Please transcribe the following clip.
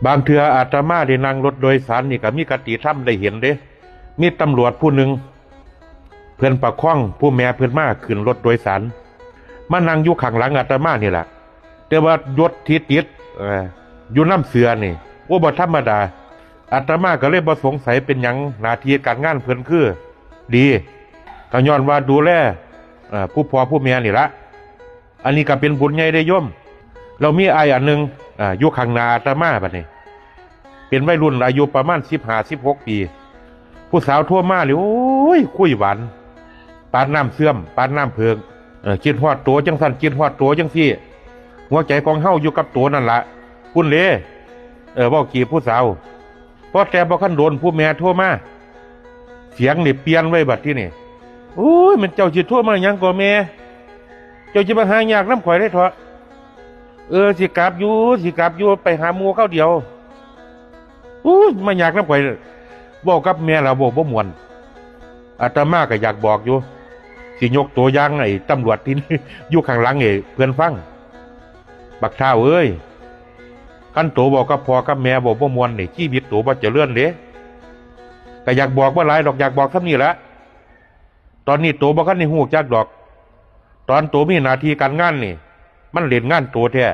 บางเทื่ออาตมาได้นั่งรถโดยสารนี่ก็มีคติธรรมได้เห็นเด้มีตำรวจผู้หนึ่งเพื่อนประคองผู้แม่เพื่อนมาขึ้นรถโดยสารมานั่งอยู่ข้างหลังอาตมานี่แหละแต่ว่ายศที่ติดอยู่น้ำเสือนี่โอ้บ่ธรรมดาอาตมาก็เลยบ่สงสัยเป็นหยังหน้าที่การงานเพิ่นคือดีก็ย้อนว่าดูแลผู้พ่อผู้แม่นี่ละอันนี้ก็เป็นบุญใหญ่ได้โยมเรามีอ้ายอันหนึงอยู่ข้างหน้าอาตมาบัดนี้เป็นวัยรุ่นอายุประมาณ15-16 ปีผู้สาวทั่วมาเลยโอ้ยคุยหวานปานน้ำเสื่อมปานน้ำเพิงคิดฮอดตัวจังสั่นคิดฮอดตัวจังซี่หัวใจของเฮาอยู่กับตัวนั่นละพุ่นเลเว้ากีบผู้สาวพอแต่บ่คันโดนผู้แม่โทรมาเสียงนี่เปลี่ยนไว้บัดที่นี่โอ้ยมันเจ้าสิโทรมาหยังก็แม่เจ้าสิมาหายากน้ำข่อยได้เถอะสิกลับอยู่ไปหาหมู่เข้าเดียวมาอยากน้ำข่อยบอกกับแม่เราบอกบ่ม่วนอาตมาก็อยากบอกอยู่สิยกตัวอย่างไอ้ตำรวจที่นี่ อยู่ข้างหลังเพื่อนฟังบักเท้าคันโตบอกกับพ่อกับแม่บอกบ่ม่วนนี่ชีวิตโตบ่เจริญเด้ก็อยากบอกว่าหลายดอกอยากบอกซ้ำนี่ละตอนนี้โตบ่คันได้ฮู้จักดอกตอนโตมีหน้าที่การงานนี่มันเล่นงานโตแท้